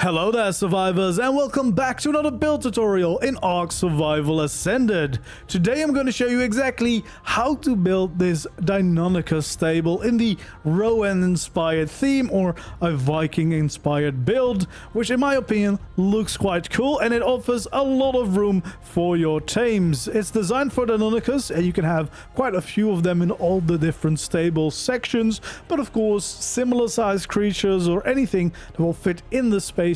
Hello there survivors, and welcome back to another build tutorial in ARK Survival Ascended. Today I'm going to show you exactly how to build this Deinonychus stable in the Rohan inspired theme, or a Viking inspired build, which in my opinion looks quite cool and it offers a lot of room for your tames. It's designed for Deinonychus and you can have quite a few of them in all the different stable sections, but of course similar sized creatures or anything that will fit in the space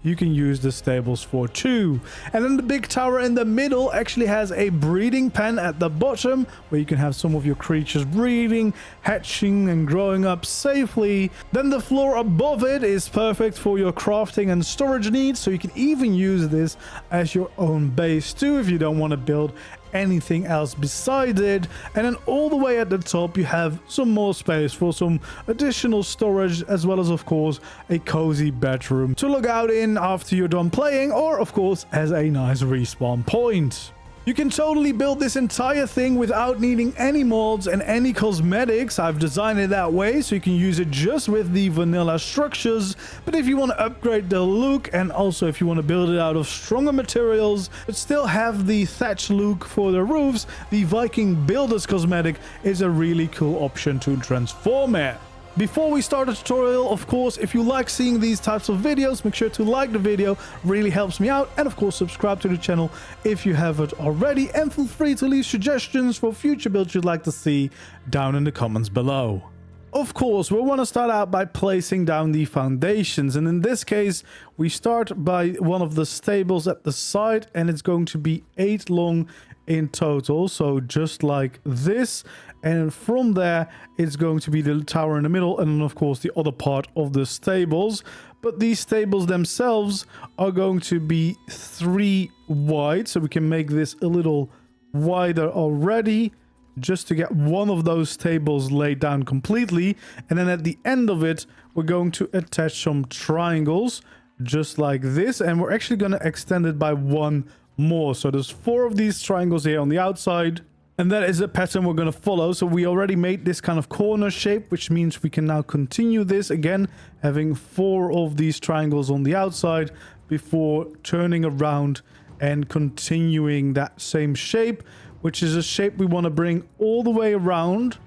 you can use the stables for too. And then the big tower in the middle actually has a breeding pen at the bottom where you can have some of your creatures breeding, hatching and growing up safely. Then the floor above it is perfect for your crafting and storage needs, so you can even use this as your own base too if you don't want to build anything else beside it. And then all the way at the top you have some more space for some additional storage, as well as of course a cozy bedroom to log out in after you're done playing, or of course as a nice respawn point. You can totally build this entire thing without needing any mods and any cosmetics. I've designed it that way so you can use it just with the vanilla structures. But if you want to upgrade the look, and also if you want to build it out of stronger materials but still have the thatch look for the roofs, the Viking Builders cosmetic is a really cool option to transform it. Before we start the tutorial, of course, if you like seeing these types of videos, make sure to like the video, really helps me out, and of course subscribe to the channel if you haven't already, and feel free to leave suggestions for future builds you'd like to see down in the comments below. Of course, we want to start out by placing down the foundations, and in this case we start by one of the stables at the side, and it's going to be 8 long in total, so just like this. And from there it's going to be the tower in the middle, and then of course the other part of the stables. But these stables themselves are going to be 3 wide, so we can make this a little wider already, just to get one of those tables laid down completely. And then at the end of it we're going to attach some triangles just like this, and we're actually going to extend it by 1 more. So there's 4 of these triangles here on the outside, and that is a pattern we're going to follow. So we already made this kind of corner shape, which means we can now continue this again, having 4 of these triangles on the outside before turning around and continuing that same shape, which is a shape we want to bring all the way around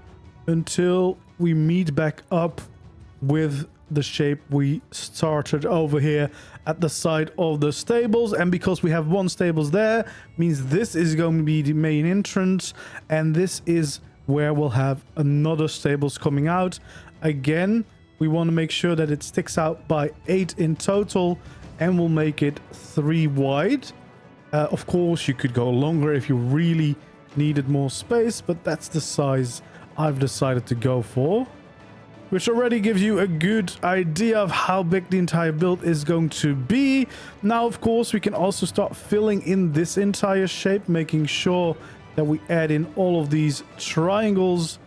until we meet back up with the shape we started over here at the side of the stables. And because we have 1 stables there, means this is going to be the main entrance, and this is where we'll have another stables coming out. Again, we want to make sure that it sticks out by 8 in total, and we'll make it 3 wide. Of course you could go longer if you really needed more space, but that's the size I've decided to go for, which already gives you a good idea of how big the entire build is going to be. Now, of course, we can also start filling in this entire shape, making sure that we add in all of these triangles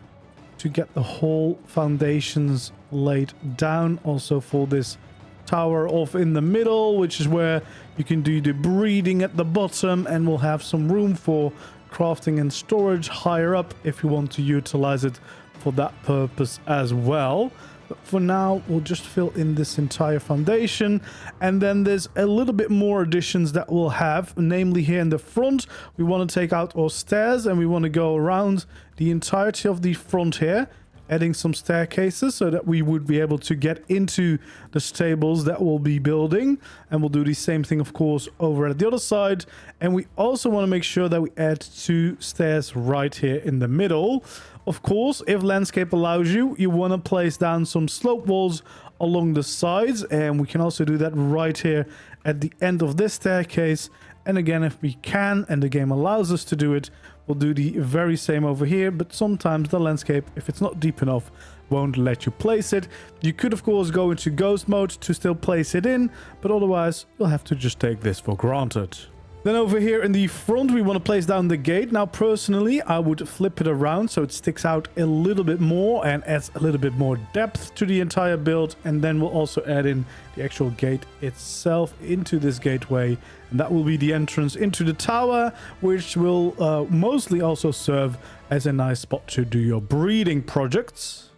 to get the whole foundations laid down. Also for this tower off in the middle, which is where you can do the breeding at the bottom, and we'll have some room for crafting and storage higher up if you want to utilize it for that purpose as well. But for now we'll just fill in this entire foundation, and then there's a little bit more additions that we'll have. Namely, here in the front we want to take out our stairs, and we want to go around the entirety of the front here, adding some staircases so that we would be able to get into the stables that we'll be building. And we'll do the same thing of course over at the other side. And we also want to make sure that we add 2 stairs right here in the middle. Of course, if landscape allows you, you want to place down some slope walls along the sides, and we can also do that right here at the end of this staircase. And again, if we can and the game allows us to do it, we'll do the very same over here. But sometimes the landscape, if it's not deep enough, won't let you place it. You could of course go into ghost mode to still place it in, but otherwise you'll have to just take this for granted. Then over here in the front we want to place down the gate. Now personally I would flip it around so it sticks out a little bit more and adds a little bit more depth to the entire build. And then we'll also add in the actual gate itself into this gateway, and that will be the entrance into the tower, which will mostly also serve as a nice spot to do your breeding projects.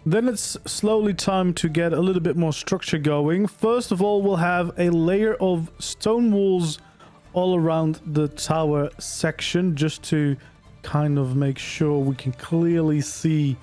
Then it's slowly time to get a little bit more structure going. First of all, we'll have a layer of stone walls all around the tower section, just to kind of make sure we can clearly see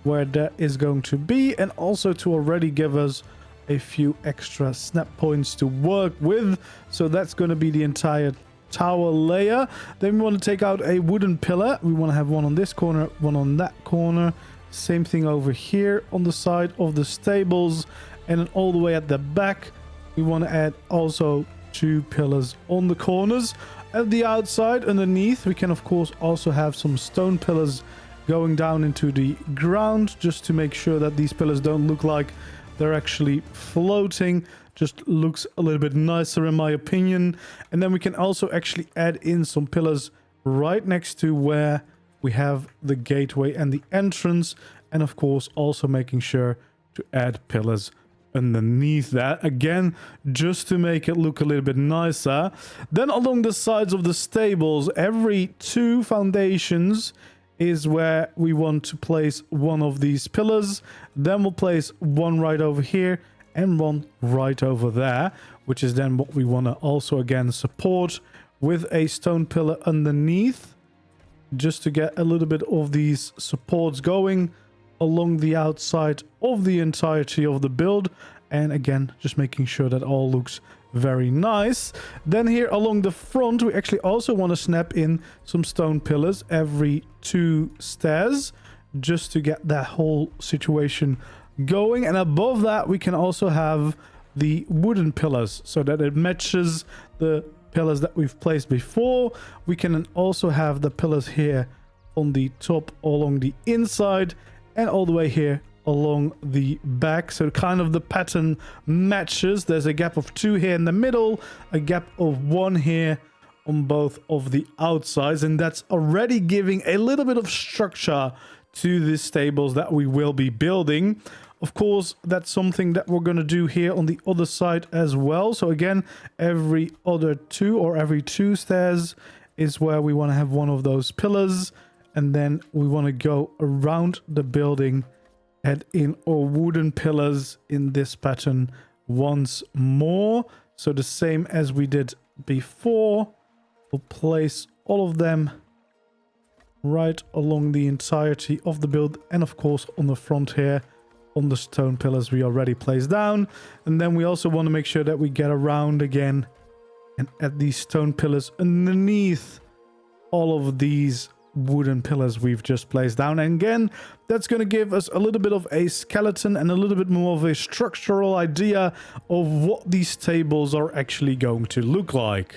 where that is going to be, and also to already give us a few extra snap points to work with. So that's going to be the entire tower layer. Then we want to take out a wooden pillar. We want to have one on this corner, one on that corner. Same thing over here on the side of the stables, and then all the way at the back we want to add also 2 pillars on the corners. At the outside underneath we can of course also have some stone pillars going down into the ground, just to make sure that these pillars don't look like they're actually floating. Just looks a little bit nicer in my opinion. And then we can also actually add in some pillars right next to where we have the gateway and the entrance, and of course also making sure to add pillars underneath that, again just to make it look a little bit nicer. Then along the sides of the stables, every 2 foundations is where we want to place one of these pillars. Then we'll place one right over here and one right over there, which is then what we want to also again support with a stone pillar underneath, just to get a little bit of these supports going along the outside of the entirety of the build. And again, just making sure that all looks very nice. Then here along the front, we actually also want to snap in some stone pillars every 2 stairs, just to get that whole situation going. And above that, we can also have the wooden pillars so that it matches the pillars that we've placed before. We can also have the pillars here on the top along the inside, and all the way here along the back, so kind of the pattern matches. There's a gap of 2 here in the middle, a gap of 1 here on both of the outsides, and that's already giving a little bit of structure to the stables that we will be building. Of course, that's something that we're going to do here on the other side as well. So again, every other 2 or every 2 stairs is where we want to have one of those pillars, and then we want to go around the building, add in our wooden pillars in this pattern once more. So the same as we did before, we'll place all of them right along the entirety of the build, and of course on the front here on the stone pillars we already placed down. And then we also want to make sure that we get around again and add these stone pillars underneath all of these wooden pillars we've just placed down. And again, that's going to give us a little bit of a skeleton and a little bit more of a structural idea of what these tables are actually going to look like.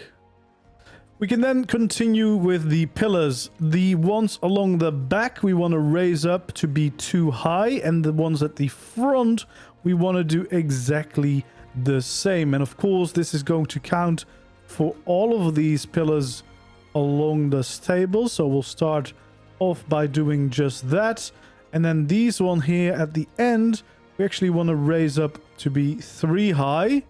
We can then continue with the pillars. The ones along the back we want to raise up to be too high, and the ones at the front we want to do exactly the same. And of course this is going to count for all of these pillars along the stable. So we'll start off by doing just that, and then these one here at the end we actually want to raise up to be 3 high.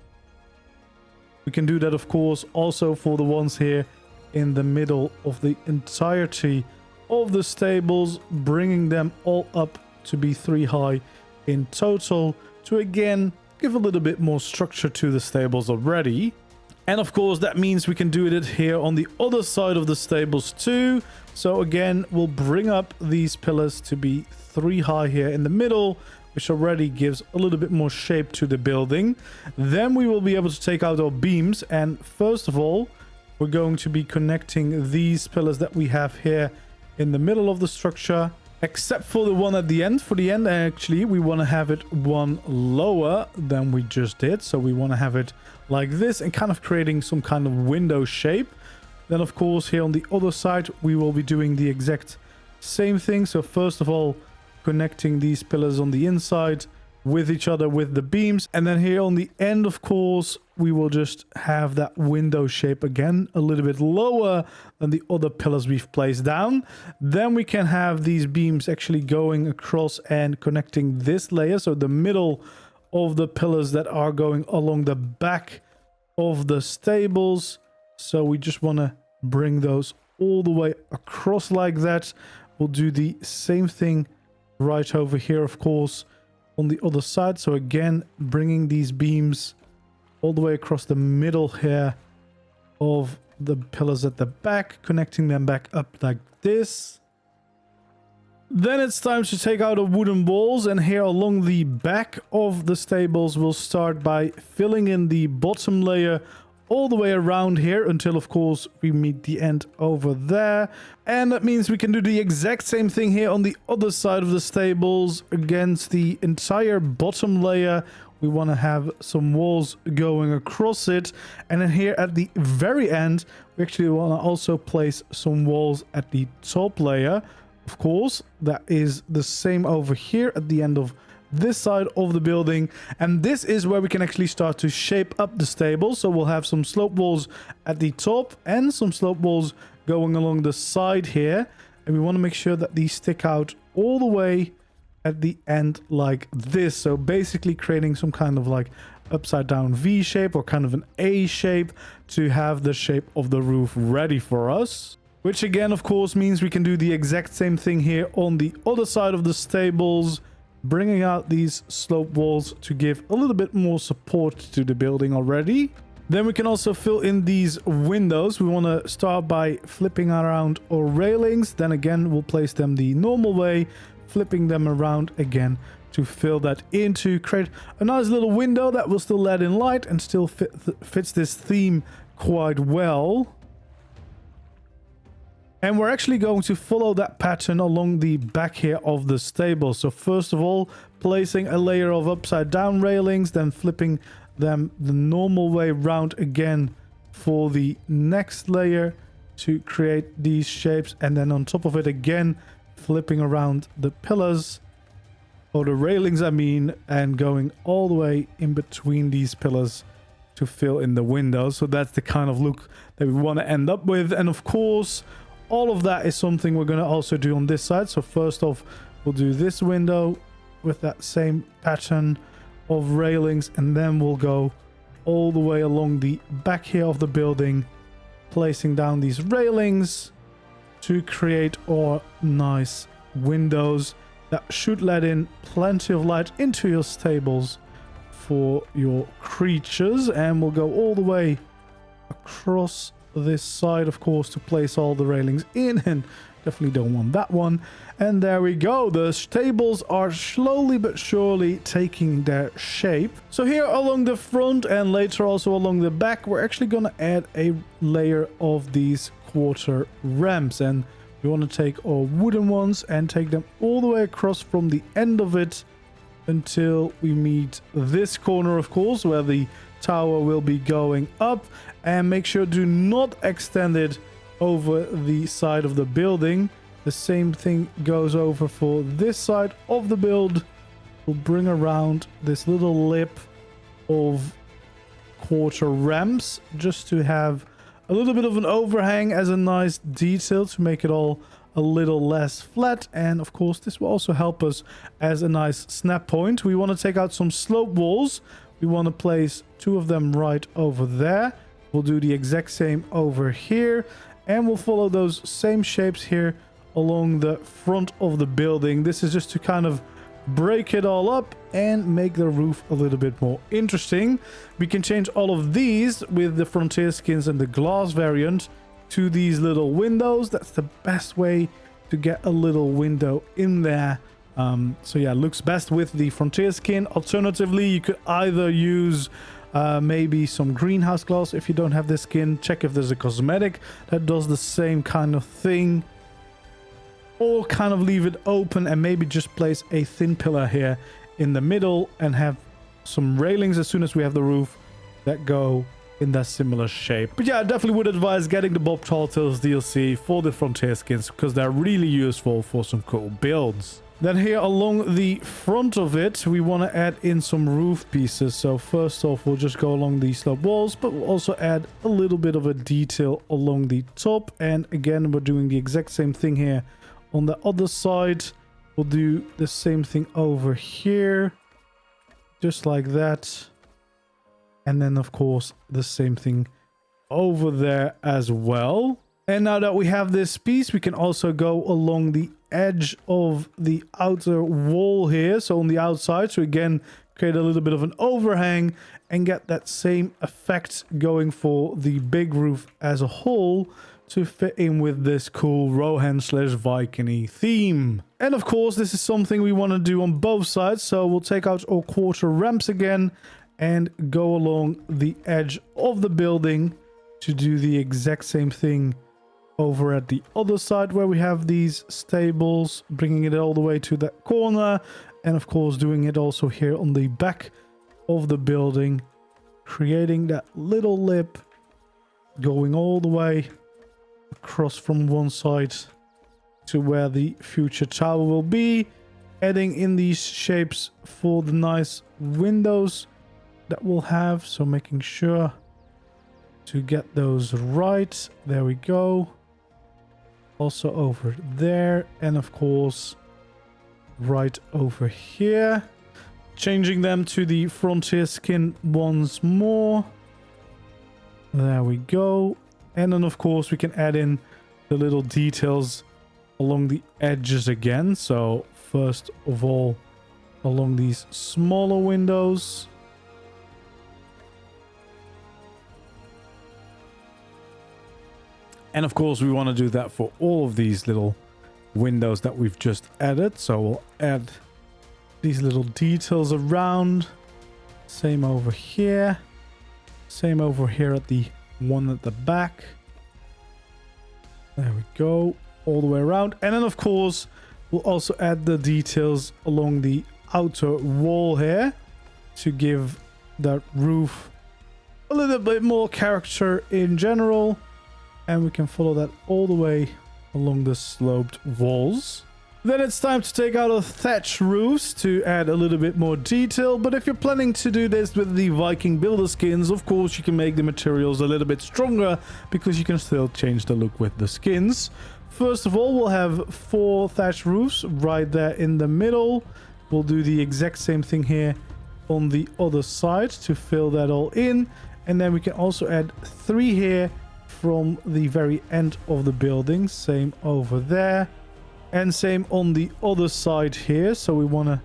We can do that of course also for the ones here in the middle of the entirety of the stables, bringing them all up to be 3 high in total, to again give a little bit more structure to the stables already. And of course that means we can do it here on the other side of the stables too. So again, we'll bring up these pillars to be 3 high here in the middle, which already gives a little bit more shape to the building. Then we will be able to take out our beams, and first of all we're going to be connecting these pillars that we have here in the middle of the structure, except for the one at the end. For the end actually we want to have it one lower than we just did, so we want to have it like this and kind of creating some kind of window shape. Then of course here on the other side we will be doing the exact same thing. So first of all, connecting these pillars on the inside with each other with the beams, and then here on the end of course we will just have that window shape again a little bit lower than the other pillars we've placed down. Then we can have these beams actually going across and connecting this layer, so the middle of the pillars that are going along the back of the stables. So we just want to bring those all the way across like that. We'll do the same thing right over here of course, on the other side. So again, bringing these beams all the way across the middle here of the pillars at the back, connecting them back up like this. Then it's time to take out the wooden walls, and here along the back of the stables we'll start by filling in the bottom layer all the way around here until of course we meet the end over there. And that means we can do the exact same thing here on the other side of the stables against the entire bottom layer. We want to have some walls going across it, and then here at the very end we actually want to also place some walls at the top layer. Of course, that is the same over here at the end of this side of the building, and this is where we can actually start to shape up the stable. So we'll have some slope walls at the top and some slope walls going along the side here, and we want to make sure that these stick out all the way at the end like this. So basically creating some kind of like upside down V shape or kind of an A shape to have the shape of the roof ready for us. Which again, of course, means we can do the exact same thing here on the other side of the stables, bringing out these slope walls to give a little bit more support to the building already. Then we can also fill in these windows. We want to start by flipping around our railings. Then again, we'll place them the normal way, flipping them around again to fill that in to create a nice little window that will still let in light and still fits this theme quite well. And we're actually going to follow that pattern along the back here of the stable. So first of all, placing a layer of upside down railings, then flipping them the normal way round again for the next layer to create these shapes. And then on top of it again, flipping around the pillars, or the railings I mean, and going all the way in between these pillars to fill in the windows. So that's the kind of look that we want to end up with. And of course, all of that is something we're going to also do on this side. So first off, we'll do this window with that same pattern of railings, and then we'll go all the way along the back here of the building, placing down these railings to create our nice windows that should let in plenty of light into your stables for your creatures. And we'll go all the way across this side, of course, to place all the railings in, and definitely don't want that one. And there we go. The stables are slowly but surely taking their shape. So here along the front and later also along the back, we're actually going to add a layer of these quarter ramps, and we want to take our wooden ones and take them all the way across from the end of it until we meet this corner, of course, where the tower will be going up. And make sure do not extend it over the side of the building. The same thing goes over for this side of the build. We'll bring around this little lip of quarter ramps just to have a little bit of an overhang as a nice detail to make it all a little less flat. And of course, this will also help us as a nice snap point. We want to take out some slope walls. We want to place 2 of them right over there. We'll do the exact same over here, and we'll follow those same shapes here along the front of the building. This is just to kind of break it all up and make the roof a little bit more interesting. We can change all of these with the frontier skins and the glass variant to these little windows. That's the best way to get a little window in there. So yeah, looks best with the frontier skin. Alternatively, you could either use maybe some greenhouse glass if you don't have this skin. Check if there's a cosmetic that does the same kind of thing, or kind of leave it open and maybe just place a thin pillar here in the middle and have some railings as soon as we have the roof that go in that similar shape. But yeah, I definitely would advise getting the Bob Talltales DLC for the frontier skins because they're really useful for some cool builds. Then here along the front of it, we want to add in some roof pieces. So first off, we'll just go along these slope walls, but we'll also add a little bit of a detail along the top. And again, we're doing the exact same thing here on the other side. We'll do the same thing over here, just like that. And then, of course, the same thing over there as well. And now that we have this piece, we can also go along the edge of the outer wall here. So on the outside, so again, create a little bit of an overhang and get that same effect going for the big roof as a whole to fit in with this cool Rohan / Viking theme. And of course, this is something we want to do on both sides. So we'll take out our quarter ramps again and go along the edge of the building to do the exact same thing over at the other side where we have these stables, bringing it all the way to that corner, and of course doing it also here on the back of the building, creating that little lip going all the way across from one side to where the future tower will be, adding in these shapes for the nice windows that we'll have, so making sure to get those right. There we go. Also over there, and of course right over here, changing them to the frontier skin once more. There we go. And then of course we can add in the little details along the edges again. So first of all, along these smaller windows, and of course, we want to do that for all of these little windows that we've just added. So we'll add these little details around. Same over here. Same over here at the one at the back. There we go. All the way around. And then, of course, we'll also add the details along the outer wall here to give that roof a little bit more character in general. And we can follow that all the way along the sloped walls. Then it's time to take out our thatch roofs to add a little bit more detail. But if you're planning to do this with the Viking builder skins, of course you can make the materials a little bit stronger because you can still change the look with the skins. First of all, we'll have 4 thatch roofs right there in the middle. We'll do the exact same thing here on the other side to fill that all in. And then we can also add 3 here from the very end of the building. Same over there. And same on the other side here. So we want to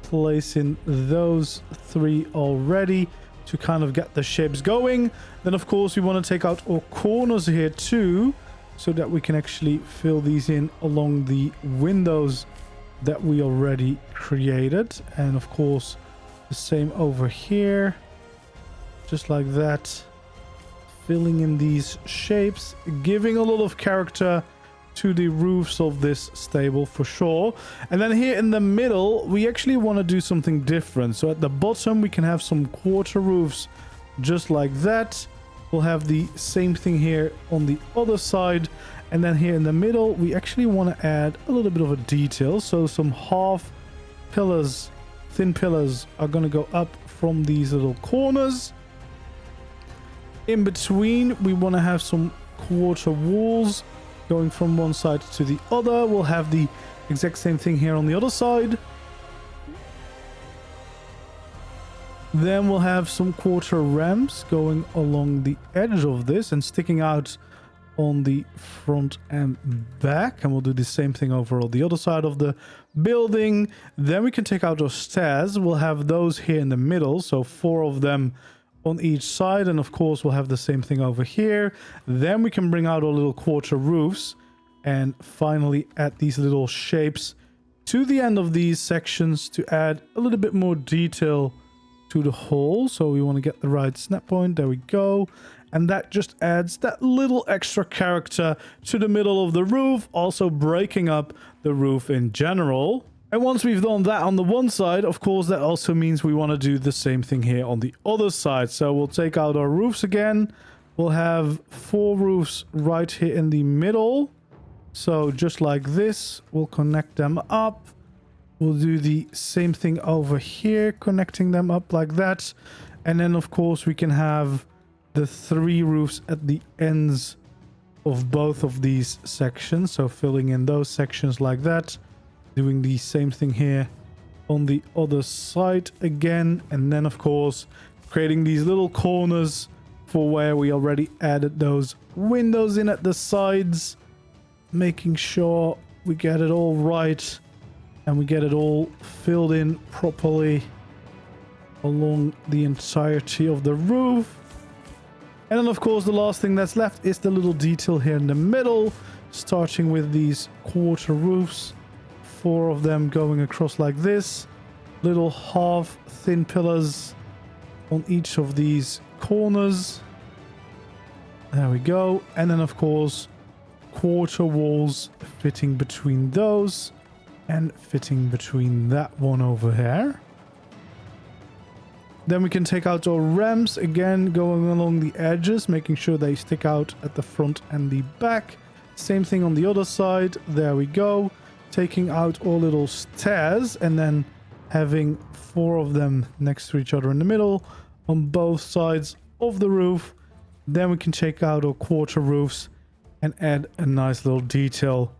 place in those 3 already to kind of get the shapes going. Then of course we want to take out our corners here too, so that we can actually fill these in along the windows that we already created. And of course the same over here, just like that, filling in these shapes, giving a lot of character to the roofs of this stable for sure. And then here in the middle, we actually want to do something different. So at the bottom, we can have some quarter roofs just like that. We'll have the same thing here on the other side. And then here in the middle, we actually want to add a little bit of a detail. So some half pillars, thin pillars are going to go up from these little corners. In between, we want to have some quarter walls going from one side to the other. We'll have the exact same thing here on the other side. Then we'll have some quarter ramps going along the edge of this and sticking out on the front and back. And we'll do the same thing over on the other side of the building. Then we can take out our stairs. We'll have those here in the middle. So 4 of them on each side, and of course we'll have the same thing over here. Then we can bring out our little quarter roofs and finally add these little shapes to the end of these sections to add a little bit more detail to the whole. So we want to get the right snap point. There we go. And that just adds that little extra character to the middle of the roof, also breaking up the roof in general. And once we've done that on the one side, of course, that also means we want to do the same thing here on the other side. So we'll take out our roofs again. We'll have 4 roofs right here in the middle. So just like this, we'll connect them up. We'll do the same thing over here, connecting them up like that. And then, of course, we can have the 3 roofs at the ends of both of these sections. So filling in those sections like that. Doing the same thing here on the other side again. And then, of course, creating these little corners for where we already added those windows in at the sides, making sure we get it all right and we get it all filled in properly along the entirety of the roof. And then of course the last thing that's left is the little detail here in the middle, starting with these quarter roofs, 4 of them going across like this, little half thin pillars on each of these corners. There we go. And then of course quarter walls fitting between those and fitting between that one over here. Then we can take out our ramps, again going along the edges, making sure they stick out at the front and the back. Same thing on the other side. There we go. Taking out our little stairs and then having 4 of them next to each other in the middle on both sides of the roof. Then we can take out our quarter roofs and add a nice little detail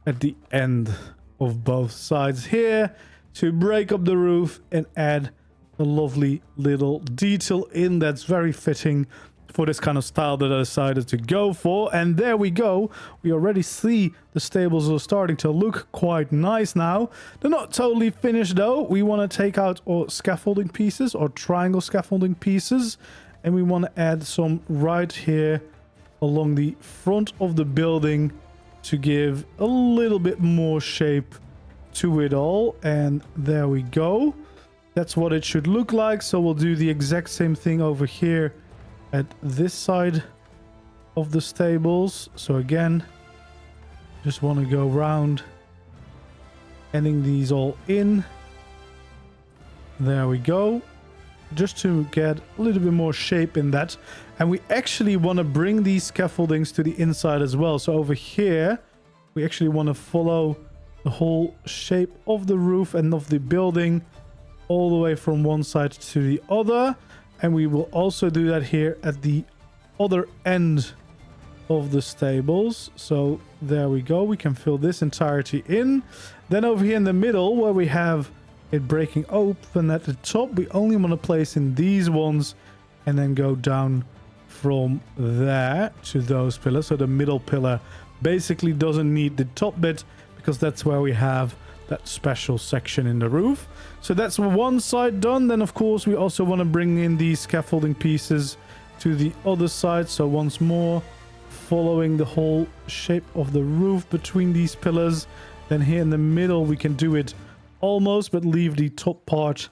at the end of both sides here to break up the roof and add a lovely little detail in that's very fitting for this kind of style that I decided to go for. And there we go. We already see the stables are starting to look quite nice now. They're not totally finished though. We want to take out our scaffolding pieces or triangle scaffolding pieces, and we want to add some right here along the front of the building to give a little bit more shape to it all. And there we go. That's what it should look like. So we'll do the exact same thing over here at this side of the stables. So again, just want to go around, ending these all in. There we go. Just to get a little bit more shape in that. And we actually want to bring these scaffoldings to the inside as well. So over here, we actually want to follow the whole shape of the roof and of the building all the way from one side to the other. And we will also do that here at the other end of the stables. So there we go. We can fill this entirety in. Then over here in the middle, where we have it breaking open at the top, we only want to place in these ones and then go down from there to those pillars. So the middle pillar basically doesn't need the top bit because that's where we have that special section in the roof. So that's one side done. Then of course we also want to bring in these scaffolding pieces to the other side. So once more, following the whole shape of the roof between these pillars. Then here in the middle we can do it almost, but leave the top part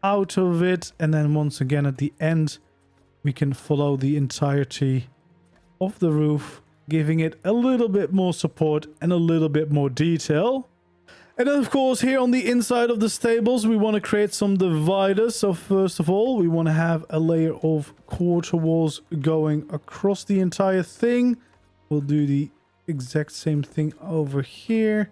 out of it. And then once again at the end we can follow the entirety of the roof, giving it a little bit more support and a little bit more detail. And then of course here on the inside of the stables we want to create some dividers. So first of all we want to have a layer of quarter walls going across the entire thing. We'll do the exact same thing over here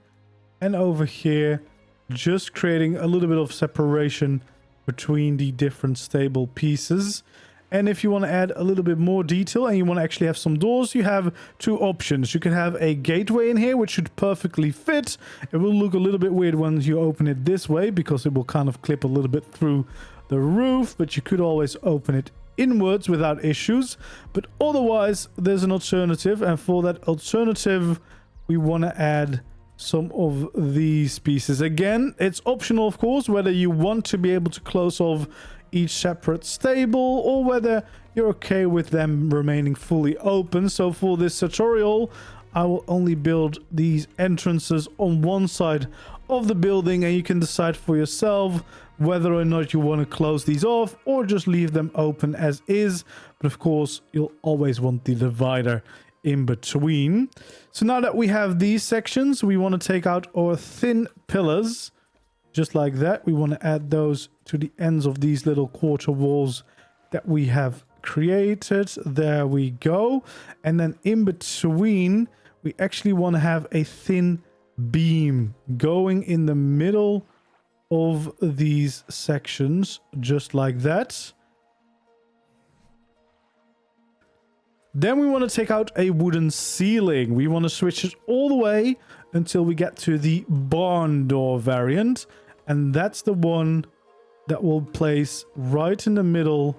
and over here, just creating a little bit of separation between the different stable pieces. And if you want to add a little bit more detail and you want to actually have some doors, you have 2 options. You can have a gateway in here, which should perfectly fit. It will look a little bit weird when you open it this way because it will kind of clip a little bit through the roof, but you could always open it inwards without issues. But otherwise, there's an alternative, and for that alternative, we want to add some of these pieces. Again, it's optional, of course, whether you want to be able to close off each separate stable or whether you're okay with them remaining fully open. So for this tutorial I will only build these entrances on one side of the building, and you can decide for yourself whether or not you want to close these off or just leave them open as is. But of course you'll always want the divider in between. So now that we have these sections, we want to take out our thin pillars just like that. We want to add those to the ends of these little quarter walls that we have created. There we go. And then in between, we actually want to have a thin beam going in the middle of these sections, just like that. Then we want to take out a wooden ceiling. We want to switch it all the way until we get to the barn door variant. And that's the one that will place right in the middle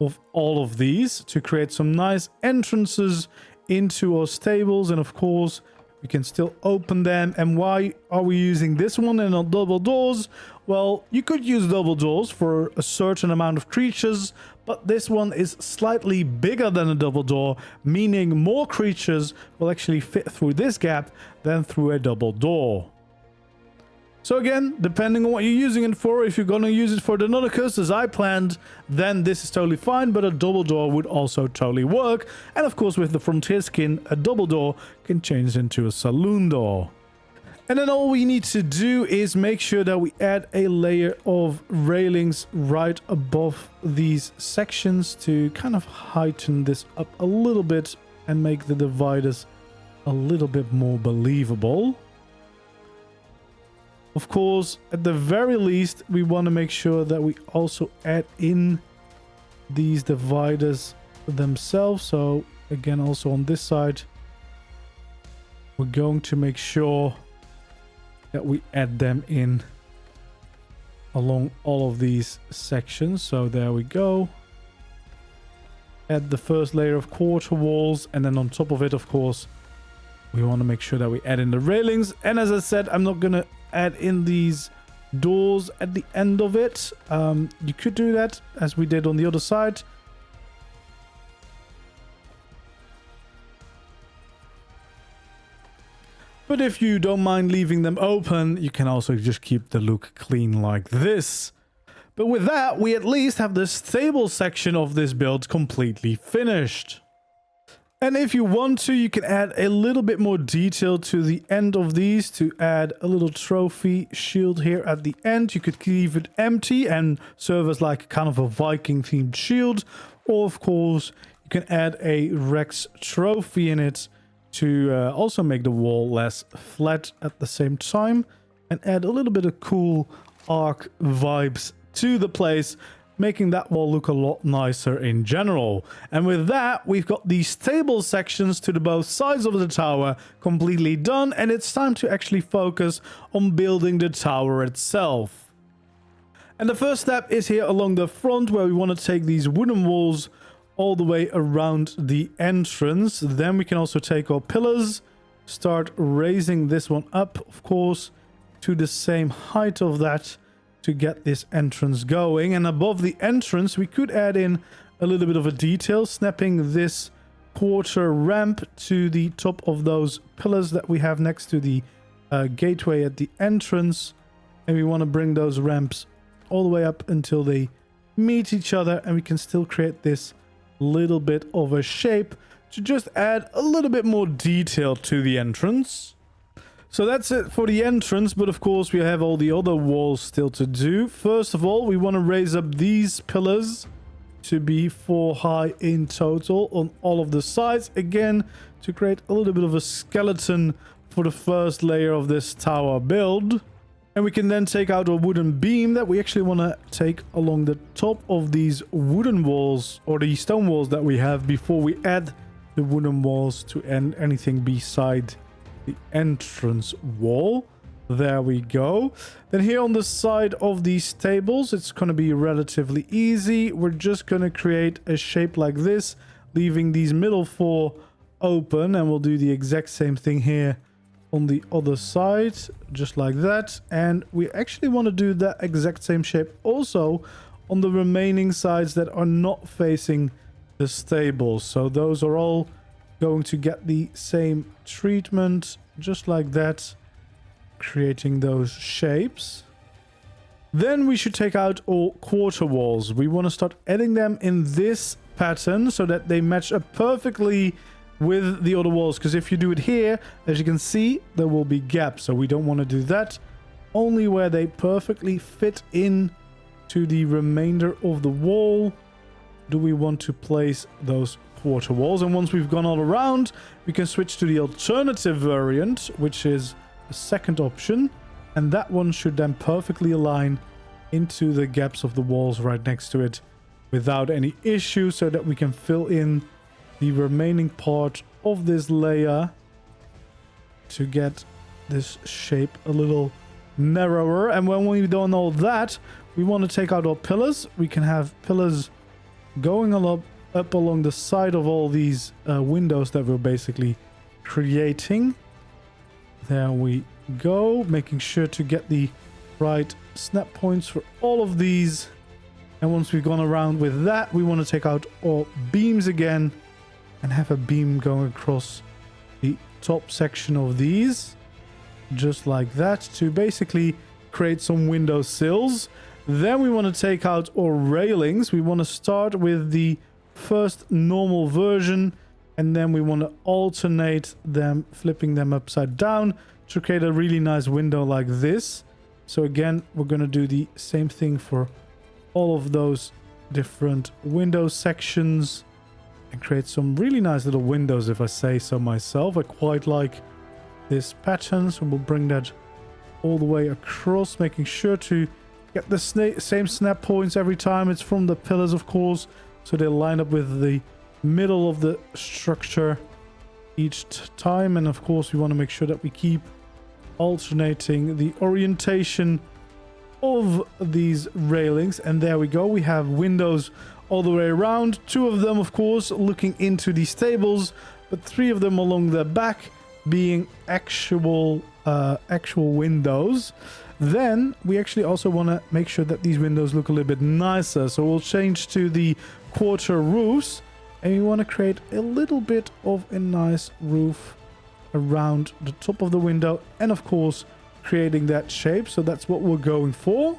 of all of these to create some nice entrances into our stables. And of course, we can still open them. And why are we using this one and not double doors? Well, you could use double doors for a certain amount of creatures, but this one is slightly bigger than a double door, meaning more creatures will actually fit through this gap than through a double door. So again, depending on what you're using it for, if you're going to use it for the Deinonychus as I planned, then this is totally fine, but a double door would also totally work. And of course, with the Frontier skin, a double door can change into a saloon door. And then all we need to do is make sure that we add a layer of railings right above these sections to kind of heighten this up a little bit and make the dividers a little bit more believable. Of course, at the very least, we want to make sure that we also add in these dividers themselves. So again, also on this side, we're going to make sure that we add them in along all of these sections. So there we go. Add the first layer of quarter walls, and then on top of it, of course, we want to make sure that we add in the railings. And as I said, I'm not going to add in these doors at the end of it. You could do that as we did on the other side. But if you don't mind leaving them open, you can also just keep the look clean like this. But with that, we at least have the stable section of this build completely finished. And if you want to, you can add a little bit more detail to the end of these to add a little trophy shield here at the end. You could leave it empty and serve as like kind of a Viking themed shield. Or of course, you can add a Rex trophy in it to also make the wall less flat at the same time and add a little bit of cool ARK vibes to the place, making that wall look a lot nicer in general. And with that, we've got these stable sections to the both sides of the tower completely done, and it's time to actually focus on building the tower itself. And the first step is here along the front, where we want to take these wooden walls all the way around the entrance. Then we can also take our pillars, start raising this one up, of course, to the same height of that to get this entrance going. And above the entrance, we could add in a little bit of a detail, snapping this quarter ramp to the top of those pillars that we have next to the gateway at the entrance. And we want to bring those ramps all the way up until they meet each other, and we can still create this little bit of a shape to just add a little bit more detail to the entrance. So that's it for the entrance, but of course we have all the other walls still to do. First of all, we want to raise up these pillars to be 4 high in total on all of the sides, again to create a little bit of a skeleton for the first layer of this tower build. And we can then take out a wooden beam that we actually want to take along the top of these wooden walls, or the stone walls that we have, before we add the wooden walls to anything beside the entrance wall. There we go. Then here on the side of these tables, it's going to be relatively easy. We're just going to create a shape like this, leaving these middle 4 open, and we'll do the exact same thing here on the other side, just like that. And we actually want to do that exact same shape also on the remaining sides that are not facing the stables. So those are all going to get the same treatment, just like that, creating those shapes. Then we should take out all quarter walls. We want to start adding them in this pattern so that they match up perfectly with the other walls, because if you do it here, as you can see, there will be gaps. So we don't want to do that. Only where they perfectly fit in to the remainder of the wall do we want to place those quarter walls. And once we've gone all around, we can switch to the alternative variant, which is the second option, and that one should then perfectly align into the gaps of the walls right next to it without any issue, so that we can fill in the remaining part of this layer to get this shape a little narrower. And when we've done all that, we want to take out our pillars. We can have pillars going up along the side of all these windows that we're basically creating. There we go, making sure to get the right snap points for all of these. And once we've gone around with that, we want to take out our beams again and have a beam going across the top section of these, just like that, to basically create some window sills. Then we want to take out our railings. We want to start with the first normal version, and then we want to alternate them, flipping them upside down to create a really nice window like this. So again, we're going to do the same thing for all of those different window sections and create some really nice little windows, if I say so myself. I quite like this pattern, so we'll bring that all the way across, making sure to get the same snap points every time. It's from the pillars, of course, so they line up with the middle of the structure each time. And of course, we want to make sure that we keep alternating the orientation of these railings. And there we go, we have windows all the way around. 2 of them, of course, looking into the stables, but 3 of them along the back being actual windows. Then we actually also want to make sure that these windows look a little bit nicer, so we'll change to the quarter roofs, and we want to create a little bit of a nice roof around the top of the window, and of course creating that shape. So that's what we're going for,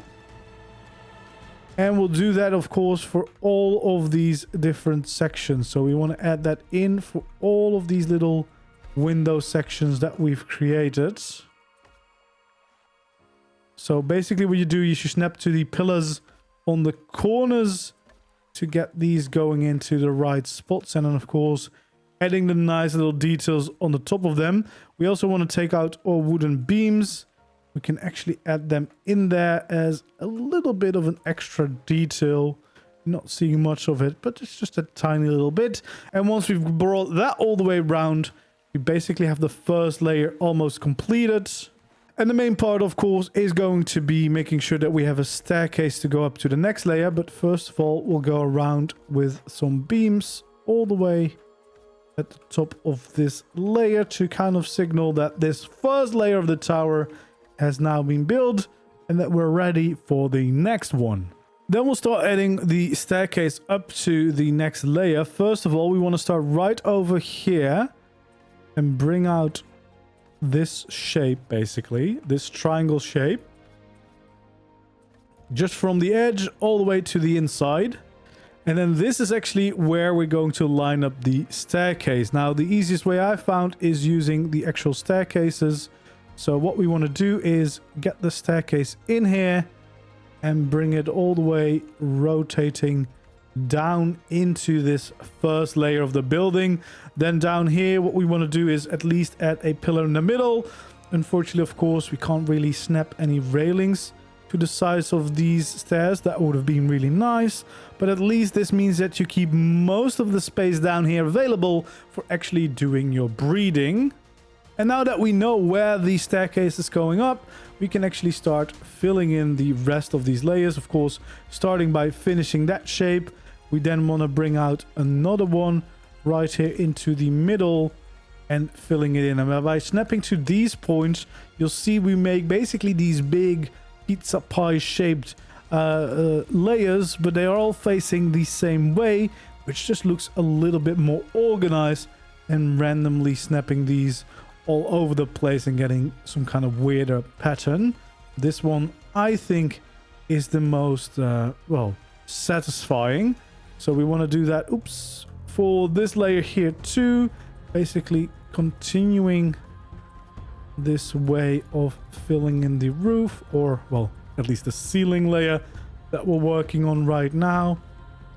and we'll do that of course for all of these different sections. So we want to add that in for all of these little window sections that we've created. So basically what you do, you should snap to the pillars on the corners to get these going into the right spots, and then of course adding the nice little details on the top of them. We also want to take out our wooden beams. We can actually add them in there as a little bit of an extra detail. Not seeing much of it, but it's just a tiny little bit. And once we've brought that all the way around, we basically have the first layer almost completed. And the main part, of course, is going to be making sure that we have a staircase to go up to the next layer. But first of all, we'll go around with some beams all the way at the top of this layer to kind of signal that this first layer of the tower has now been built and that we're ready for the next one. Then we'll start adding the staircase up to the next layer. First of all, we want to start right over here and bring out this shape, basically this triangle shape, just from the edge all the way to the inside. And then this is actually where we're going to line up the staircase. Now the easiest way I found is using the actual staircases. So what we want to do is get the staircase in here and bring it all the way, rotating down into this first layer of the building. Then down here, what we want to do is at least add a pillar in the middle. Unfortunately, of course, we can't really snap any railings to the size of these stairs. That would have been really nice, but at least this means that you keep most of the space down here available for actually doing your breeding. And now that we know where the staircase is going up, we can actually start filling in the rest of these layers. Of course, starting by finishing that shape. We then want to bring out another one right here into the middle and filling it in. And by snapping to these points, you'll see we make basically these big pizza pie shaped layers, but they are all facing the same way, which just looks a little bit more organized than randomly snapping these all over the place and getting some kind of weirder pattern. This one, I think, is the most, well, satisfying. So we want to do that, oops, for this layer here too. Basically continuing this way of filling in the roof, or, well, at least the ceiling layer that we're working on right now.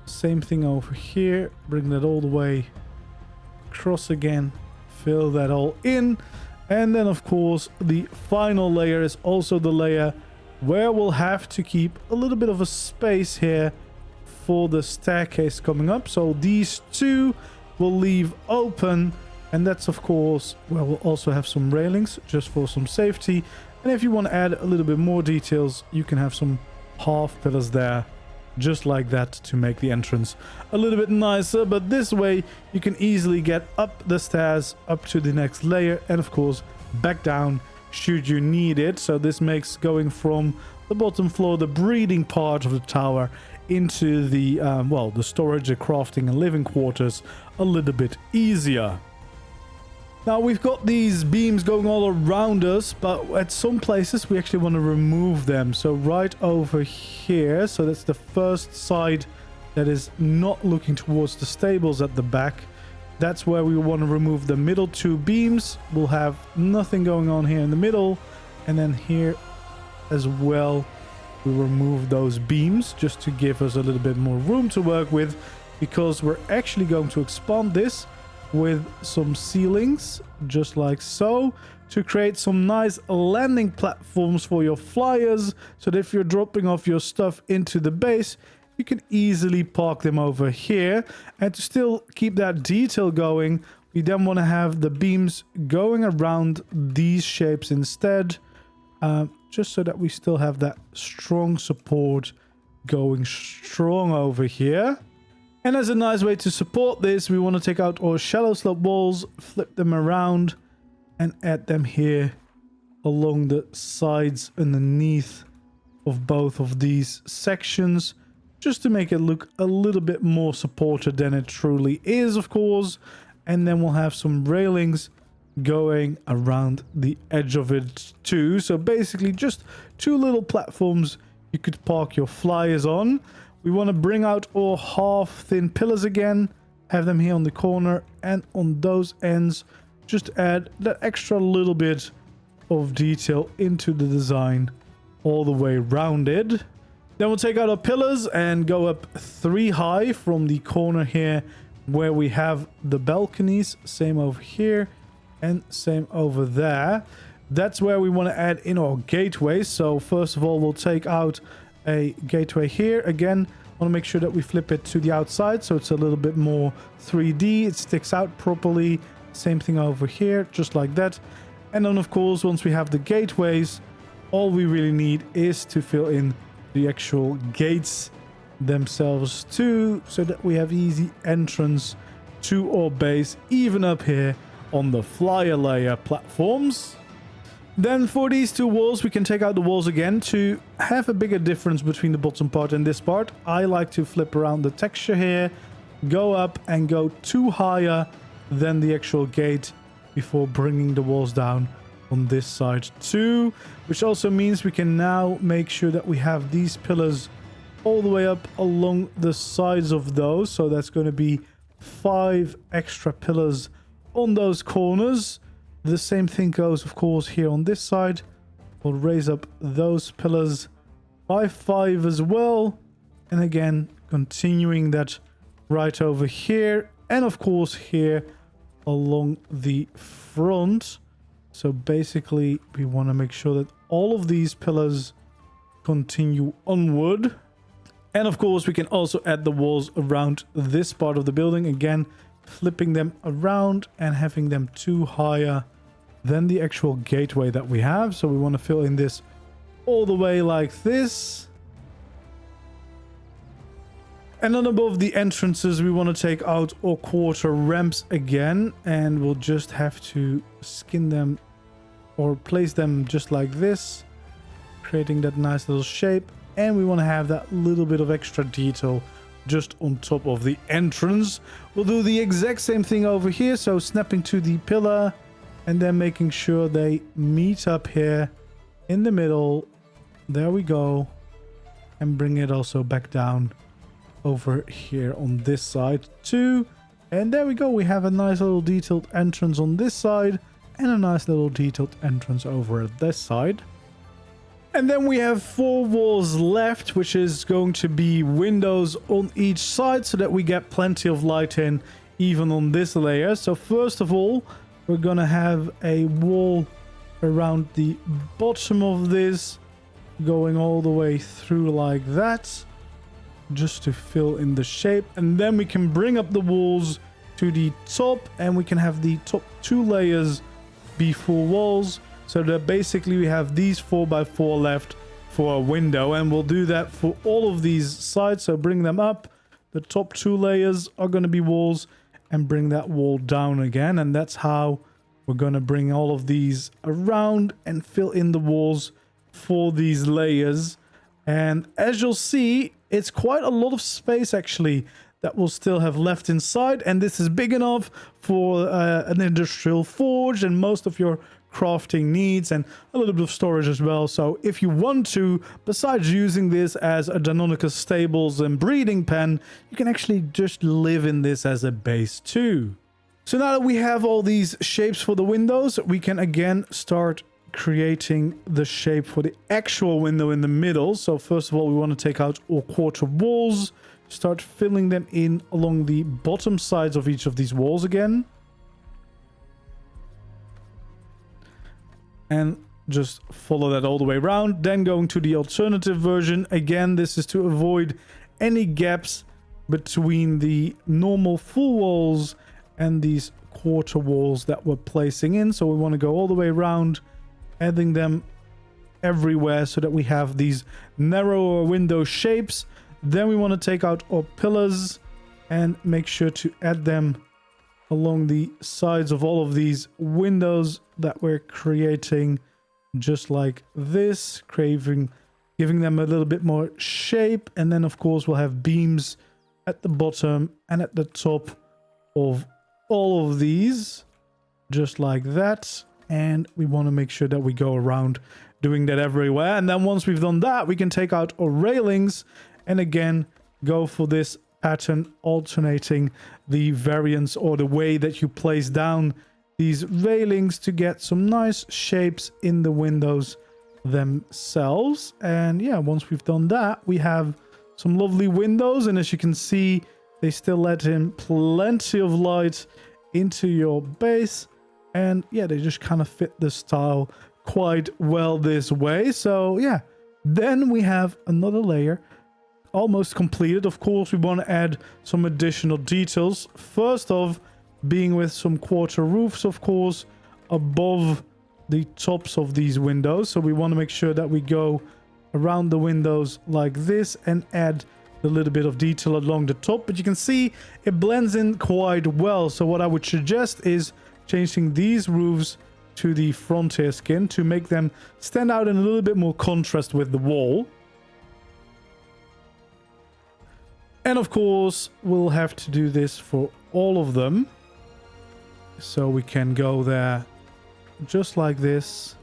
Same thing over here. Bring that all the way across again. Fill that all in, and then of course the final layer is also the layer where we'll have to keep a little bit of a space here for the staircase coming up. So these two will leave open, and that's of course where we'll also have some railings just for some safety. And if you want to add a little bit more details, you can have some half pillars there just like that, to make the entrance a little bit nicer. But this way you can easily get up the stairs up to the next layer, and of course back down should you need it. So this makes going from the bottom floor, the breeding part of the tower, into the well, the storage, the crafting and living quarters a little bit easier. Now we've got these beams going all around us, but at some places we actually want to remove them. So right over here, so that's the first side that is not looking towards the stables at the back. That's where we want to remove the middle two beams. We'll have nothing going on here in the middle, and then here as well we remove those beams just to give us a little bit more room to work with, because we're actually going to expand this with some ceilings just like so, to create some nice landing platforms for your flyers, so that if you're dropping off your stuff into the base, you can easily park them over here. And to still keep that detail going, we then want to have the beams going around these shapes instead, just so that we still have that strong support going strong over here. And as a nice way to support this, we want to take out our shallow slope walls, flip them around, and add them here along the sides underneath of both of these sections, just to make it look a little bit more supported than it truly is, of course. And then we'll have some railings going around the edge of it too. So basically just two little platforms you could park your flyers on. We want to bring out our half thin pillars again, have them here on the corner and on those ends, just add that extra little bit of detail into the design all the way rounded. Then we'll take out our pillars and go up 3 high from the corner here where we have the balconies. Same over here and same over there. That's where we want to add in our gateways. So first of all, we'll take out a gateway here. Again, want to make sure that we flip it to the outside so it's a little bit more 3D. It sticks out properly. Same thing over here, just like that. And then of course, once we have the gateways, all we really need is to fill in the actual gates themselves too, so that we have easy entrance to our base, even up here on the flyer layer platforms. Then for these two walls, we can take out the walls again to have a bigger difference between the bottom part and this part. I like to flip around the texture here, go up and go 2 higher than the actual gate before bringing the walls down on this side too, which also means we can now make sure that we have these pillars all the way up along the sides of those. So that's going to be 5 extra pillars on those corners. The same thing goes, of course, here on this side. We'll raise up those pillars by 5 as well. And again, continuing that right over here. And of course, here along the front. So basically, we want to make sure that all of these pillars continue onward. And of course, we can also add the walls around this part of the building. Again, flipping them around and having them 2 higher than the actual gateway that we have. So we want to fill in this all the way like this. And then above the entrances, we want to take out our quarter ramps again. And we'll just have to skin them or place them just like this, creating that nice little shape. And we want to have that little bit of extra detail just on top of the entrance. We'll do the exact same thing over here. So snapping to the pillar and then making sure they meet up here in the middle. There we go. And bring it also back down over here on this side too. And there we go. We have a nice little detailed entrance on this side and a nice little detailed entrance over at this side. And then we have 4 walls left, which is going to be windows on each side so that we get plenty of light in even on this layer. So first of all, we're going to have a wall around the bottom of this, going all the way through like that, just to fill in the shape. And then we can bring up the walls to the top, and we can have the top 2 layers be full walls, so that basically we have these 4x4 left for a window, and we'll do that for all of these sides. So bring them up. The top 2 layers are going to be walls, and bring that wall down again. And that's how we're going to bring all of these around and fill in the walls for these layers. And as you'll see, it's quite a lot of space actually that we'll still have left inside, and this is big enough for an industrial forge and most of your crafting needs, and a little bit of storage as well. So if you want to, besides using this as a Deinonychus Stables and breeding pen, you can actually just live in this as a base too. So now that we have all these shapes for the windows, we can again start creating the shape for the actual window in the middle. So first of all, we want to take out all quarter walls, start filling them in along the bottom sides of each of these walls again. And just follow that all the way around. Then going to the alternative version. Again, this is to avoid any gaps between the normal full walls and these quarter walls that we're placing in. So we want to go all the way around, adding them everywhere so that we have these narrower window shapes. Then we want to take out our pillars and make sure to add them along the sides of all of these windows that we're creating, just like this, giving them a little bit more shape. And then of course we'll have beams at the bottom and at the top of all of these, just like that. And we want to make sure that we go around doing that everywhere. And then once we've done that, we can take out our railings and again go for this pattern, alternating the variants or the way that you place down these railings to get some nice shapes in the windows themselves. And yeah, once we've done that, we have some lovely windows, and as you can see, they still let in plenty of light into your base. And yeah, they just kind of fit the style quite well this way. So yeah, then we have another layer almost completed. Of course, we want to add some additional details. First off, being with some quarter roofs, of course, above the tops of these windows. So we want to make sure that we go around the windows like this and add a little bit of detail along the top. But you can see it blends in quite well. So what I would suggest is changing these roofs to the frontier skin to make them stand out in a little bit more contrast with the wall. And of course, we'll have to do this for all of them. So we can go there just like this.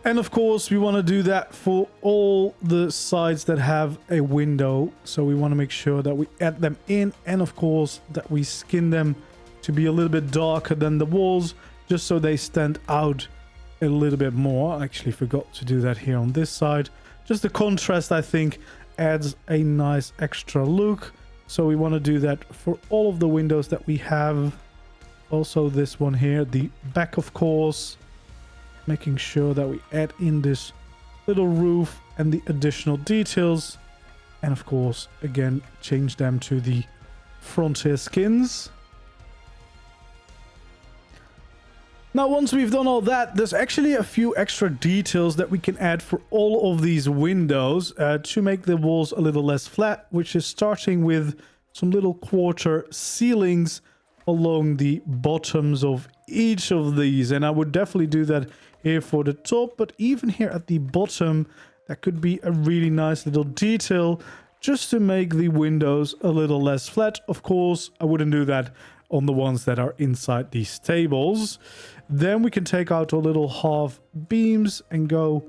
And of course, we want to do that for all the sides that have a window. So we want to make sure that we add them in, and of course that we skin them to be a little bit darker than the walls, just so they stand out a little bit more. I actually forgot to do that here on this side. Just the contrast, I think, adds a nice extra look. So we want to do that for all of the windows that we have. Also this one here, the back, of course, making sure that we add in this little roof and the additional details. And of course, again, change them to the frontier skins. Now, once we've done all that, there's actually a few extra details that we can add for all of these windows to make the walls a little less flat, which is starting with some little quarter ceilings along the bottoms of each of these. And I would definitely do that here for the top, but even here at the bottom, that could be a really nice little detail just to make the windows a little less flat. Of course, I wouldn't do that on the ones that are inside these stables. Then we can take out our little half beams and go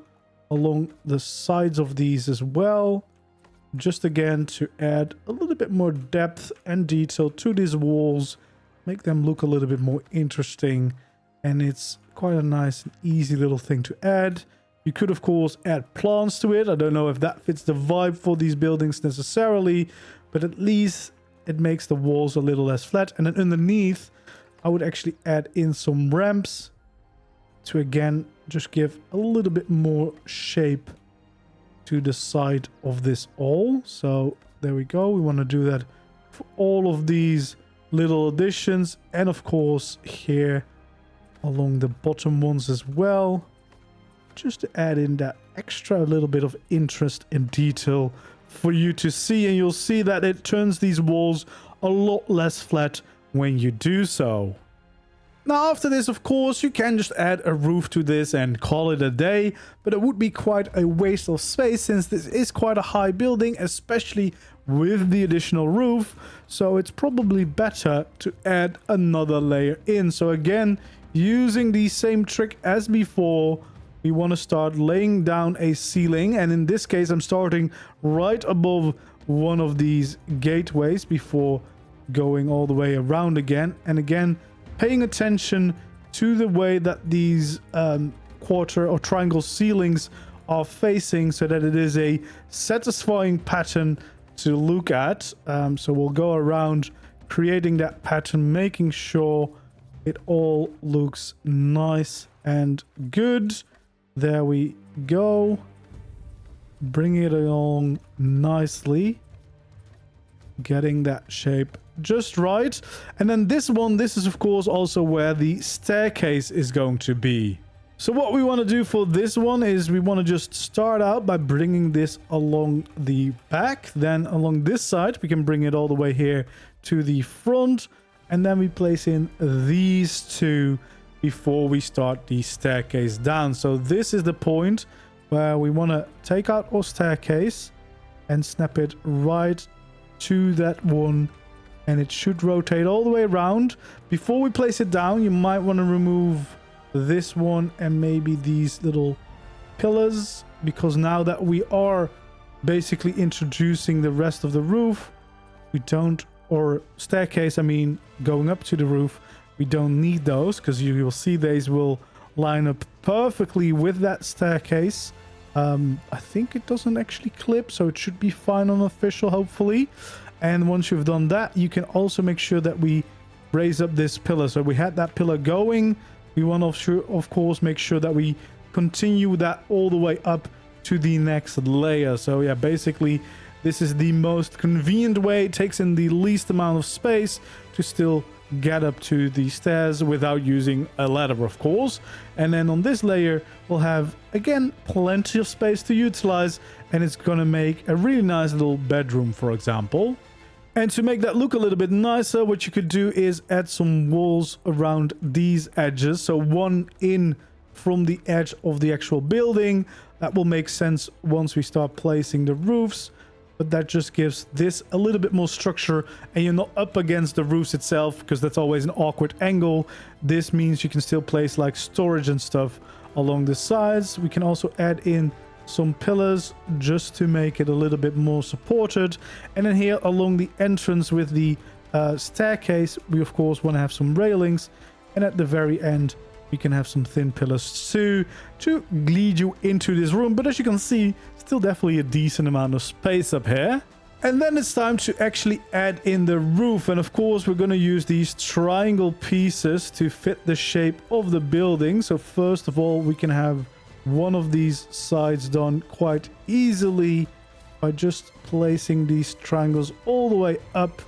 along the sides of these as well. Just again to add a little bit more depth and detail to these walls. Make them look a little bit more interesting. And it's quite a nice and easy little thing to add. You could, of course, add plants to it. I don't know if that fits the vibe for these buildings necessarily, but at least it makes the walls a little less flat. And then underneath, I would actually add in some ramps to, again, just give a little bit more shape to the side of this all. So there we go. We want to do that for all of these little additions. And of course, here along the bottom ones as well. just to add in that extra little bit of interest and detail for you to see. And you'll see that it turns these walls a lot less flat when you do so. Now after this, of course, you can just add a roof to this and call it a day, but it would be quite a waste of space since this is quite a high building, especially with the additional roof. So it's probably better to add another layer in. So again, using the same trick as before, we want to start laying down a ceiling, and in this case I'm starting right above one of these gateways before going all the way around again. And again, paying attention to the way that these quarter or triangle ceilings are facing so that it is a satisfying pattern to look at. So we'll go around creating that pattern, making sure it all looks nice and good. There we go. Bring it along nicely. Getting that shape just right. And then this one, this is of course also where the staircase is going to be. So what we want to do for this one is we want to just start out by bringing this along the back. Then along this side, we can bring it all the way here to the front. And then we place in these two before we start the staircase down. So this is the point where we want to take out our staircase and snap it right to that one. And it should rotate all the way around. Before we place it down, you might want to remove this one and maybe these little pillars, because now that we are basically introducing the rest of the roof, we don't, or staircase, I mean, going up to the roof, we don't need those, because you will see these will line up perfectly with that staircase. I think it doesn't actually clip, so it should be fine on official, hopefully. And once you've done that, you can also make sure that we raise up this pillar. So we had that pillar going. We want to, of course, make sure that we continue that all the way up to the next layer. So yeah, basically, this is the most convenient way. It takes in the least amount of space to still get up to the stairs without using a ladder, of course. And then on this layer, we'll have, again, plenty of space to utilize. And it's going to make a really nice little bedroom, for example. And to make that look a little bit nicer, what you could do is add some walls around these edges. So one in from the edge of the actual building. That will make sense once we start placing the roofs. But that just gives this a little bit more structure, and you're not up against the roofs itself, because that's always an awkward angle. This means you can still place like storage and stuff along the sides. We can also add in some pillars just to make it a little bit more supported. And then here along the entrance with the staircase, we of course want to have some railings, and at the very end we can have some thin pillars too to lead you into this room. But as you can see, still definitely a decent amount of space up here. And then it's time to actually add in the roof, and of course we're going to use these triangle pieces to fit the shape of the building. So first of all, we can have one of these sides done quite easily by just placing these triangles all the way up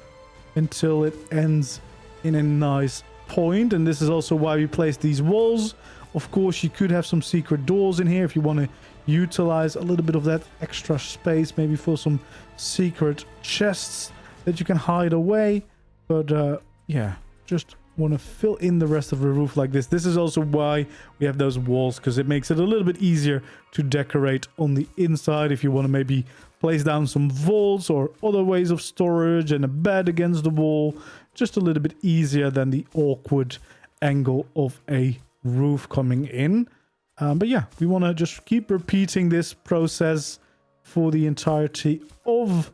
until it ends in a nice point. And this is also why we place these walls. Of course, you could have some secret doors in here if you want to utilize a little bit of that extra space, maybe for some secret chests that you can hide away. But yeah, just want to fill in the rest of the roof like this. This is also why we have those walls, because it makes it a little bit easier to decorate on the inside if you want to maybe place down some vaults or other ways of storage and a bed against the wall. Just a little bit easier than the awkward angle of a roof coming in. But yeah, we want to just keep repeating this process for the entirety of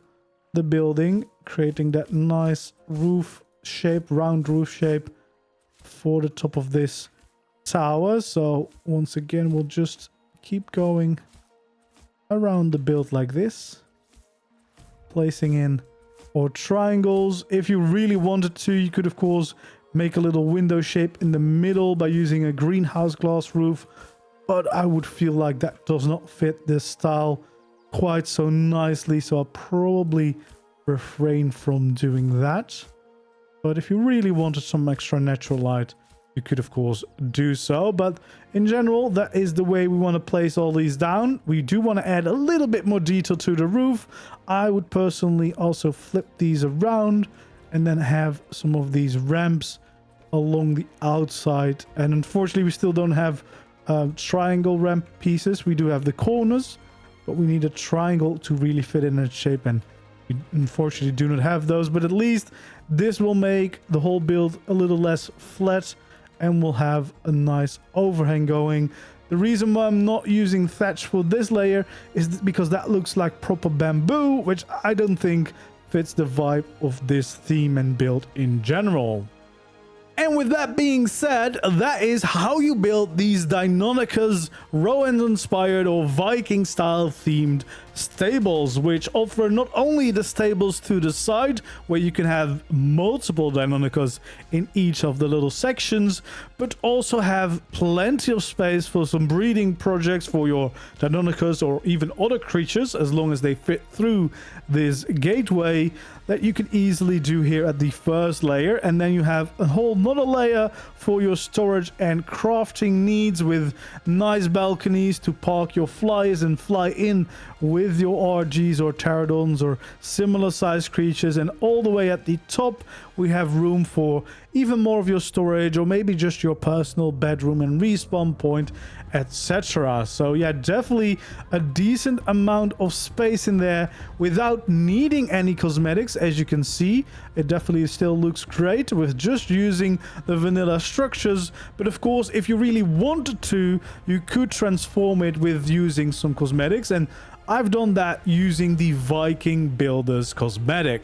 the building, creating that nice roof shape, round roof shape for the top of this tower. So once again, we'll just keep going around the build like this, placing in our triangles. If you really wanted to, you could of course make a little window shape in the middle by using a greenhouse glass roof, but I would feel like that does not fit this style quite so nicely, so I'll probably refrain from doing that. But if you really wanted some extra natural light, you could of course do so. But in general, that is the way we want to place all these down. We do want to add a little bit more detail to the roof. I would personally also flip these around and then have some of these ramps along the outside. And unfortunately, we still don't have triangle ramp pieces. We do have the corners, but we need a triangle to really fit in its shape, and we unfortunately do not have those. But at least this will make the whole build a little less flat, and we'll have a nice overhang going. The reason why I'm not using thatch for this layer is because that looks like proper bamboo, which I don't think fits the vibe of this theme and build in general. And with that being said, that is how you build these Deinonychus Rohan-inspired or Viking-style themed stables, which offer not only the stables to the side, where you can have multiple Deinonychus in each of the little sections, but also have plenty of space for some breeding projects for your Deinonychus or even other creatures, as long as they fit through this gateway, that you can easily do here at the first layer. And then you have a whole nother layer for your storage and crafting needs, with nice balconies to park your flyers and fly in with your RGs or pterodons or similar sized creatures. And all the way at the top, we have room for even more of your storage, or maybe just your personal bedroom and respawn point, etc. So yeah, definitely a decent amount of space in there without needing any cosmetics. As you can see, it definitely still looks great with just using the vanilla structures. But of course, if you really wanted to, you could transform it with using some cosmetics, and I've done that using the Viking Builders cosmetic.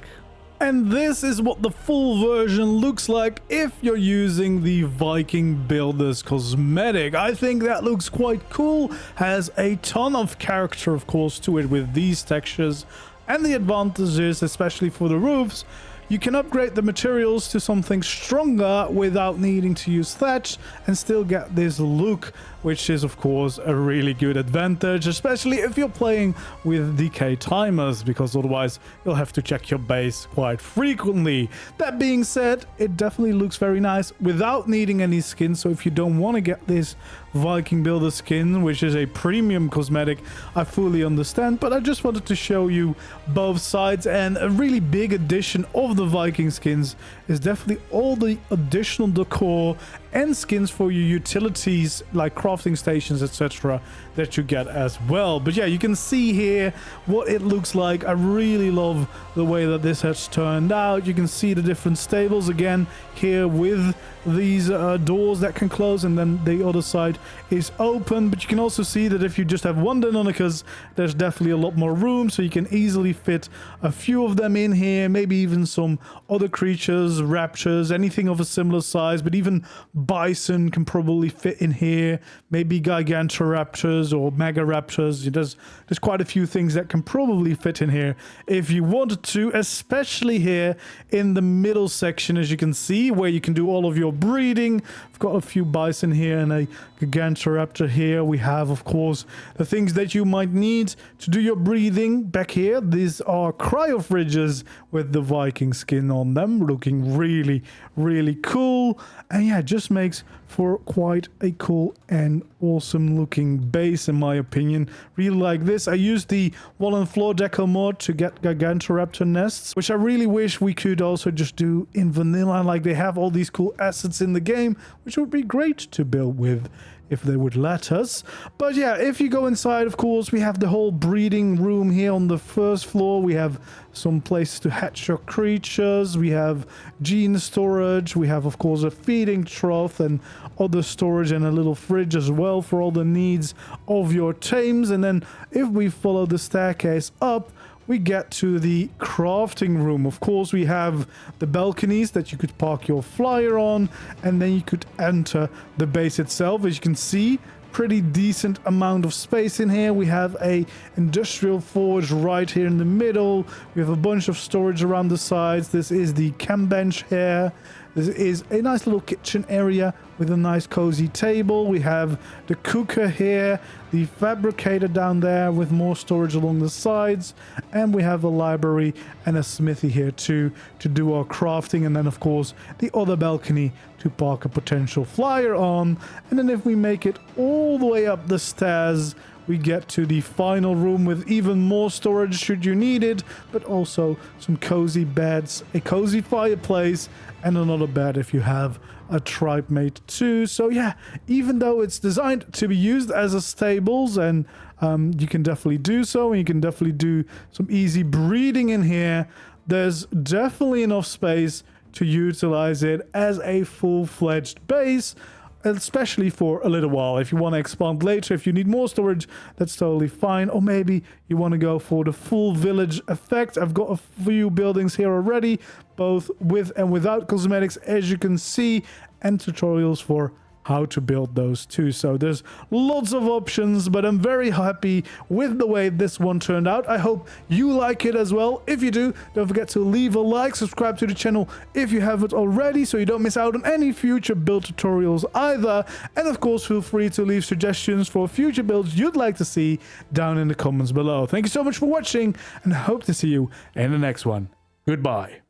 And this is what the full version looks like if you're using the Viking Builders cosmetic. I think that looks quite cool, has a ton of character of course to it with these textures, and the advantage is, especially for the roofs, you can upgrade the materials to something stronger without needing to use thatch and still get this look, which is of course a really good advantage, especially if you're playing with decay timers, because otherwise you'll have to check your base quite frequently. That being said, it definitely looks very nice without needing any skin. So if you don't want to get this Viking Builder skin, which is a premium cosmetic, I fully understand, but I just wanted to show you both sides. And a really big addition of the Viking skins is definitely all the additional decor and skins for your utilities like crafting stations, etc., that you get as well. But yeah, you can see here what it looks like. I really love the way that this has turned out. You can see the different stables again here with these doors that can close, and then the other side is open. But you can also see that if you just have one Deinonychus, there's definitely a lot more room, so you can easily fit a few of them in here, maybe even some other creatures, raptors, anything of a similar size. But even bison can probably fit in here, maybe gigantoraptors or mega raptors. There's quite a few things that can probably fit in here if you wanted to, especially here in the middle section, as you can see, where you can do all of your breeding. I've got a few bison here and a gigantoraptor here. We have of course the things that you might need to do your breeding back here. These are cryofridges with the Viking skin on them, looking really cool. And yeah, it just makes for quite a cool and awesome looking base, in my opinion. Really like this. I used the wall and floor deco mod to get gigantoraptor nests, which I really wish we could also just do in vanilla. Like, they have all these cool assets in the game, which would be great to build with if they would let us. But yeah, if you go inside, of course, we have the whole breeding room here on the first floor. We have some places to hatch your creatures. We have gene storage. We have, of course, a feeding trough and other storage, and a little fridge as well for all the needs of your tames. And then if we follow the staircase up, we get to the crafting room. Of course, we have the balconies that you could park your flyer on, and then you could enter the base itself. As you can see, pretty decent amount of space in here. We have a industrial forge right here in the middle. We have a bunch of storage around the sides. This is the chem bench here. This is a nice little kitchen area with a nice cozy table. We have the cooker here, the fabricator down there with more storage along the sides, and we have a library and a smithy here too to do our crafting, and then of course the other balcony to park a potential flyer on. And then if we make it all the way up the stairs, we get to the final room with even more storage should you need it, but also some cozy beds, a cozy fireplace, and another bed if you have a tribe mate too. So yeah, even though it's designed to be used as a stables, and you can definitely do so, and you can definitely do some easy breeding in here, there's definitely enough space to utilize it as a full-fledged base, especially for a little while. If you want to expand later, if you need more storage, that's totally fine. Or maybe you want to go for the full village effect. I've got a few buildings here already, both with and without cosmetics, as you can see, and tutorials for how to build those too. So there's lots of options, but I'm very happy with the way this one turned out. I hope you like it as well. If you do, don't forget to leave a like, subscribe to the channel if you haven't already, so you don't miss out on any future build tutorials either. And of course, feel free to leave suggestions for future builds you'd like to see down in the comments below. Thank you so much for watching, and I hope to see you in the next one. Goodbye.